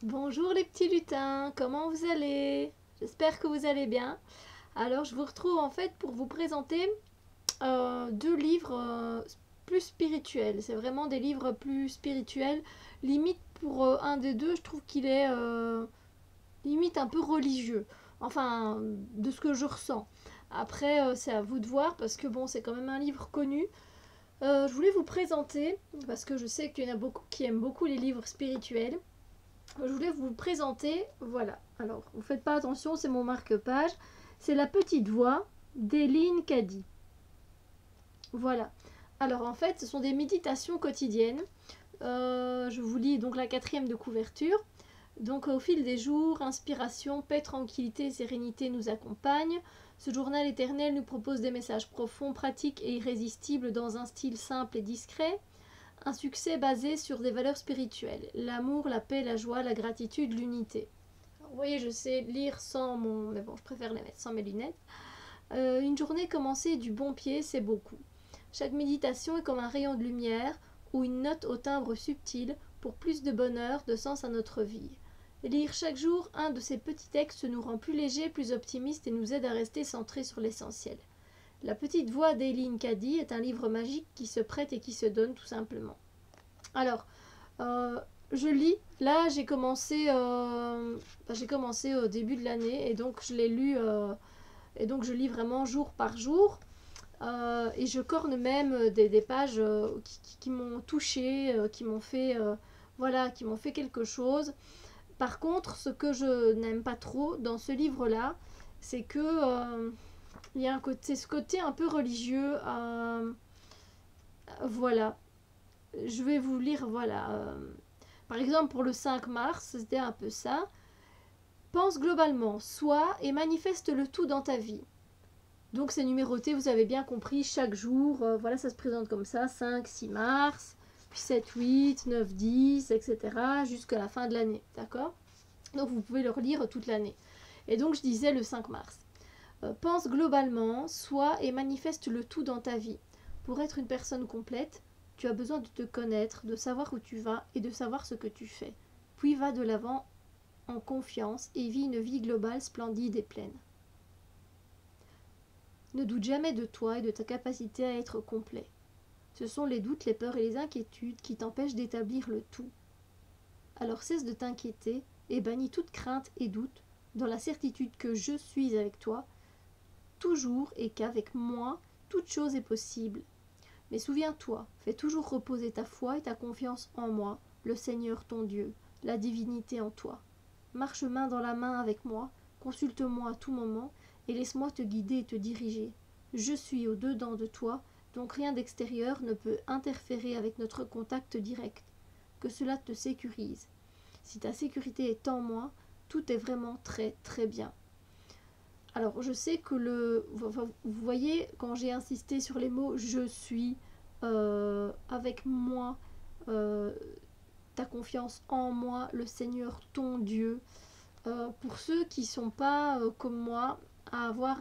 Bonjour les petits lutins, comment vous allez? J'espère que vous allez bien. Alors je vous retrouve en fait pour vous présenter deux livres plus spirituels. C'est vraiment des livres plus spirituels. Limite pour un des deux, je trouve qu'il est limite un peu religieux. Enfin, de ce que je ressens. Après, c'est à vous de voir parce que bon, c'est quand même un livre connu. Je voulais vous présenter, parce que je sais qu'il y en a beaucoup qui aiment beaucoup les livres spirituels. Je voulais vous présenter, voilà. Alors, vous faites pas attention, c'est mon marque-page. C'est La Petite Voix d'Éline Caddy. Voilà. Alors, en fait, ce sont des méditations quotidiennes. Je vous lis donc la quatrième de couverture. Donc, au fil des jours, inspiration, paix, tranquillité, sérénité nous accompagnent. Ce journal éternel nous propose des messages profonds, pratiques et irrésistibles dans un style simple et discret. Un succès basé sur des valeurs spirituelles, l'amour, la paix, la joie, la gratitude, l'unité. Vous voyez, je sais lire sans mon... Mais bon, je préfère les mettre sans mes lunettes. Une journée commencée du bon pied, c'est beaucoup. Chaque méditation est comme un rayon de lumière ou une note au timbre subtil pour plus de bonheur, de sens à notre vie. Lire chaque jour un de ces petits textes nous rend plus légers, plus optimistes et nous aide à rester centrés sur l'essentiel. La petite voix d'Éline Caddy est un livre magique qui se prête et qui se donne tout simplement. Alors, euh, je lis. Là, j'ai commencé au début de l'année et donc je l'ai lu et donc je lis vraiment jour par jour. Et je corne même des pages qui m'ont touchée, qui m'ont fait voilà, qui m'ont fait quelque chose. Par contre, ce que je n'aime pas trop dans ce livre-là, c'est que il y a ce côté un peu religieux. Voilà, je vais vous lire, voilà. Par exemple, pour le 5 mars, c'était un peu ça. Pense globalement, sois et manifeste le tout dans ta vie. Donc c'est numéroté, vous avez bien compris, chaque jour, voilà, ça se présente comme ça, 5, 6 mars, puis 7, 8, 9, 10, etc. jusqu'à la fin de l'année, d'accord? Donc vous pouvez le relire toute l'année. Et donc je disais le 5 mars. Pense globalement, sois et manifeste le tout dans ta vie. Pour être une personne complète, tu as besoin de te connaître, de savoir où tu vas et de savoir ce que tu fais. Puis va de l'avant en confiance et vis une vie globale splendide et pleine. Ne doute jamais de toi et de ta capacité à être complet. Ce sont les doutes, les peurs et les inquiétudes qui t'empêchent d'établir le tout. Alors cesse de t'inquiéter et bannis toute crainte et doute dans la certitude que je suis avec toi toujours et qu'avec moi, toute chose est possible. Mais souviens-toi, fais toujours reposer ta foi et ta confiance en moi, le Seigneur ton Dieu, la divinité en toi. Marche main dans la main avec moi, consulte-moi à tout moment et laisse-moi te guider et te diriger. Je suis au-dedans de toi, donc rien d'extérieur ne peut interférer avec notre contact direct. Que cela te sécurise. Si ta sécurité est en moi, tout est vraiment très très bien. Alors, je sais que vous voyez, quand j'ai insisté sur les mots je suis, avec moi, euh, ta confiance en moi, le Seigneur ton Dieu. Pour ceux qui ne sont pas comme moi, à avoir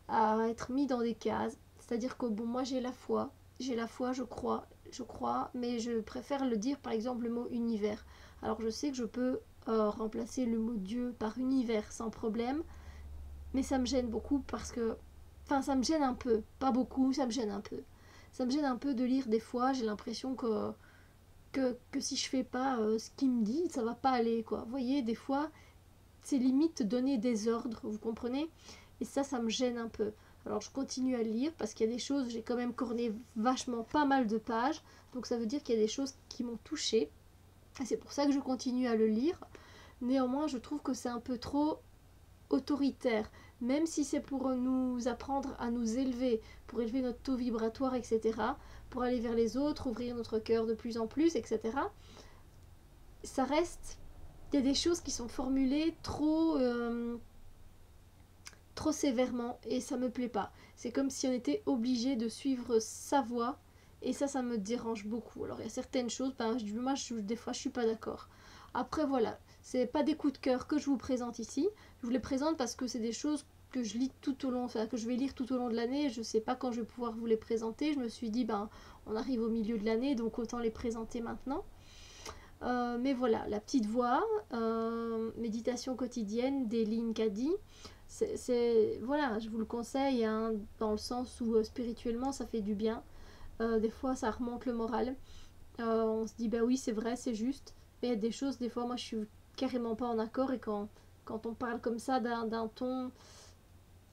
à être mis dans des cases, c'est-à-dire que bon, moi j'ai la foi, je crois, mais je préfère le dire par exemple le mot univers. Alors je sais que je peux remplacer le mot Dieu par univers sans problème, mais ça me gêne beaucoup parce que, enfin ça me gêne un peu, pas beaucoup, ça me gêne un peu. Ça me gêne un peu de lire des fois, j'ai l'impression que si je fais pas ce qu'il me dit, ça va pas aller quoi. Vous voyez, des fois, c'est limite donner des ordres, vous comprenez? Et ça me gêne un peu. Alors je continue à lire parce qu'il y a des choses, j'ai quand même corné vachement pas mal de pages, donc ça veut dire qu'il y a des choses qui m'ont touchée. Et c'est pour ça que je continue à le lire. Néanmoins, je trouve que c'est un peu trop autoritaire, même si c'est pour nous apprendre à nous élever, pour élever notre taux vibratoire, etc., pour aller vers les autres, ouvrir notre cœur de plus en plus, etc., ça reste... Il y a des choses qui sont formulées trop sévèrement et ça me plaît pas. C'est comme si on était obligé de suivre sa voie et ça me dérange beaucoup. Alors il y a certaines choses, des fois je suis pas d'accord. Après voilà, c'est pas des coups de cœur que je vous présente ici. Je vous les présente parce que c'est des choses que je lis tout au long, enfin que je vais lire tout au long de l'année. Je sais pas quand je vais pouvoir vous les présenter. Je me suis dit on arrive au milieu de l'année donc autant les présenter maintenant. Mais voilà, la petite voix, méditation quotidienne d'Eileen Cady. Voilà, je vous le conseille, hein, dans le sens où spirituellement ça fait du bien. Des fois ça remonte le moral. On se dit bah oui c'est vrai, c'est juste. Mais il y a des choses, des fois moi je suis carrément pas en accord, et quand on parle comme ça d'un ton,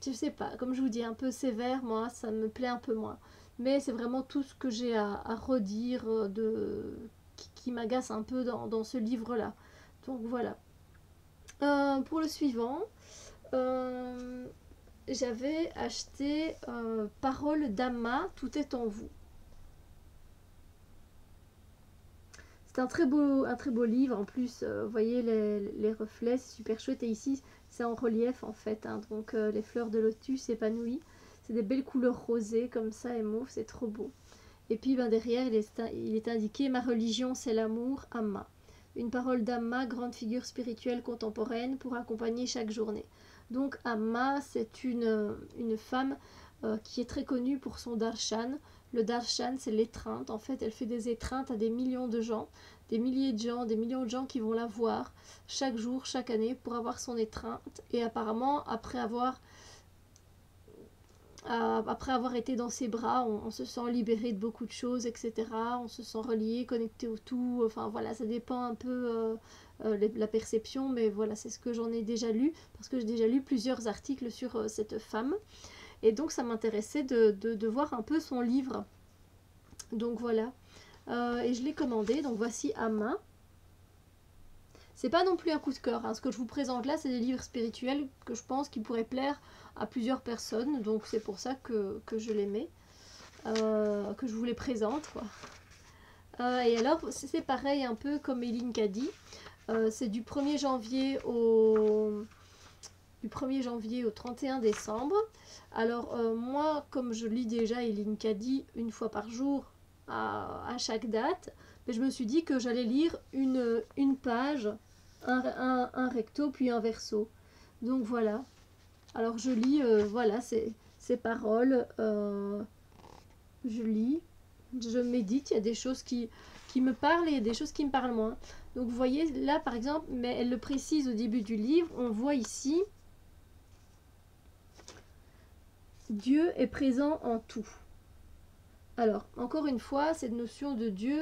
je sais pas, comme je vous dis, un peu sévère, moi ça me plaît un peu moins. Mais c'est vraiment tout ce que j'ai à redire qui m'agace un peu dans ce livre-là. Donc voilà. Pour le suivant, euh, j'avais acheté Parole d'Amma, tout est en vous. C'est un très beau livre. En plus, vous voyez les reflets, c'est super chouette. Et ici, c'est en relief en fait, hein. Donc les fleurs de lotus épanouies. C'est des belles couleurs rosées comme ça et mauve, c'est trop beau. Et puis ben, derrière, il est indiqué Ma religion, c'est l'amour, Amma. Une parole d'Amma, grande figure spirituelle contemporaine, pour accompagner chaque journée. Donc Amma, c'est une femme qui est très connue pour son darshan. Le darshan, c'est l'étreinte. En fait, elle fait des étreintes à des millions de gens, des milliers de gens, des millions de gens qui vont la voir chaque jour, chaque année, pour avoir son étreinte. Et apparemment, après avoir été dans ses bras, on se sent libéré de beaucoup de choses, etc. On se sent relié, connecté au tout. Enfin voilà, ça dépend un peu la perception, mais voilà, c'est ce que j'en ai déjà lu, parce que j'ai déjà lu plusieurs articles sur cette femme. Et donc ça m'intéressait de voir un peu son livre. Donc voilà. Et je l'ai commandé, donc voici Amma. C'est pas non plus un coup de cœur, hein. Ce que je vous présente là, c'est des livres spirituels que je pense qui pourraient plaire à plusieurs personnes, donc c'est pour ça que je les mets, que je vous les présente, quoi. Et alors, c'est pareil un peu comme Eileen Cady. C'est du 1er janvier au 31 décembre. Alors moi, comme je lis déjà Eileen Cady une fois par jour à chaque date, mais je me suis dit que j'allais lire une page, un recto puis un verso. Donc voilà. Alors je lis, voilà, ces paroles, je lis, je médite, il y a des choses qui me parlent et il y a des choses qui me parlent moins. Donc vous voyez là par exemple, mais elle le précise au début du livre, on voit ici, Dieu est présent en tout. Alors, encore une fois, cette notion de Dieu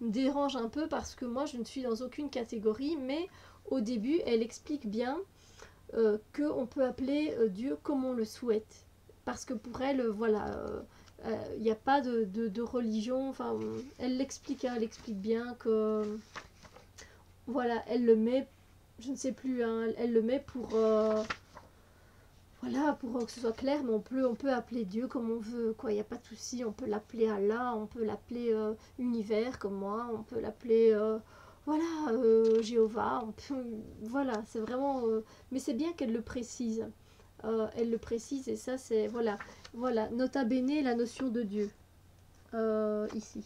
me dérange un peu parce que moi je ne suis dans aucune catégorie, mais au début elle explique bien qu'on peut appeler Dieu comme on le souhaite. Parce que pour elle, voilà, il n'y a pas de religion. Enfin, elle l'explique, hein, elle explique bien que, voilà, elle le met, je ne sais plus, hein, elle le met pour, voilà, pour que ce soit clair, mais on peut appeler Dieu comme on veut, quoi. Il n'y a pas de souci, on peut l'appeler Allah, on peut l'appeler univers comme moi, on peut l'appeler, voilà, Jéhovah, voilà, c'est vraiment, mais c'est bien qu'elle le précise. Elle le précise et ça c'est, voilà, nota bene la notion de Dieu, ici.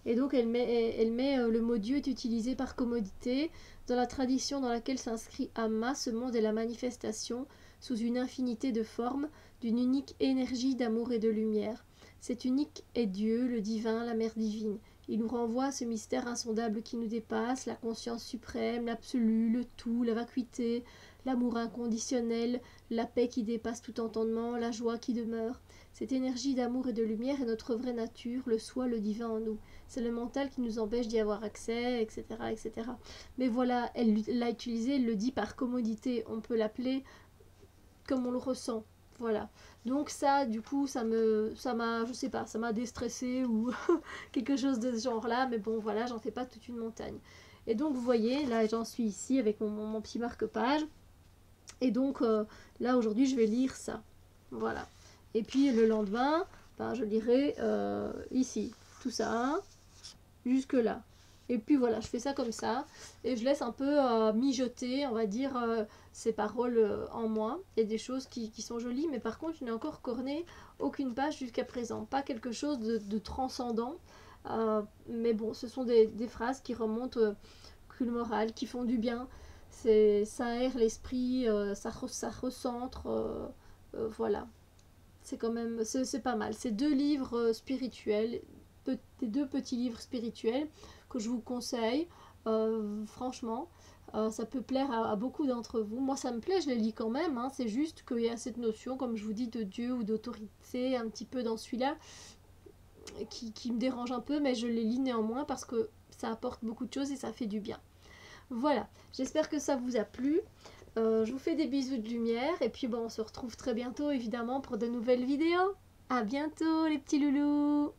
Et donc elle met le mot Dieu est utilisé par commodité. Dans la tradition dans laquelle s'inscrit Amma, ce monde est la manifestation, sous une infinité de formes, d'une unique énergie d'amour et de lumière. Cet unique est Dieu, le divin, la mère divine. Il nous renvoie à ce mystère insondable qui nous dépasse, la conscience suprême, l'absolu, le tout, la vacuité, l'amour inconditionnel, la paix qui dépasse tout entendement, la joie qui demeure. Cette énergie d'amour et de lumière est notre vraie nature, le soi, le divin en nous. C'est le mental qui nous empêche d'y avoir accès, etc., etc. Mais voilà, elle l'a utilisé, elle le dit par commodité. On peut l'appeler comme on le ressent. Voilà. Donc ça, du coup, ça m'a, je sais pas, ça m'a déstressé ou quelque chose de ce genre-là. Mais bon, voilà, j'en fais pas toute une montagne. Et donc, vous voyez, là, j'en suis ici avec mon petit marque-page. Et donc, là, aujourd'hui, je vais lire ça. Voilà. Et puis, le lendemain, ben, je lirai ici. Tout ça, jusque là. Et puis voilà, je fais ça comme ça. Et je laisse un peu mijoter, on va dire, ces paroles en moi. Il y a des choses qui sont jolies, mais par contre, je n'ai encore corné aucune page jusqu'à présent. Pas quelque chose de transcendant. Mais bon, ce sont des phrases qui remontent le moral, qui font du bien. Ça aère l'esprit, ça recentre. Voilà. C'est quand même, c'est pas mal. C'est 2 livres spirituels des deux petits livres spirituels que je vous conseille. Franchement, ça peut plaire à beaucoup d'entre vous. Moi, ça me plaît, je les lis quand même. Hein. C'est juste qu'il y a cette notion, comme je vous dis, de Dieu ou d'autorité un petit peu dans celui-là qui me dérange un peu, mais je les lis néanmoins parce que ça apporte beaucoup de choses et ça fait du bien. Voilà, j'espère que ça vous a plu. Je vous fais des bisous de lumière et puis bon, on se retrouve très bientôt évidemment pour de nouvelles vidéos. À bientôt les petits loulous!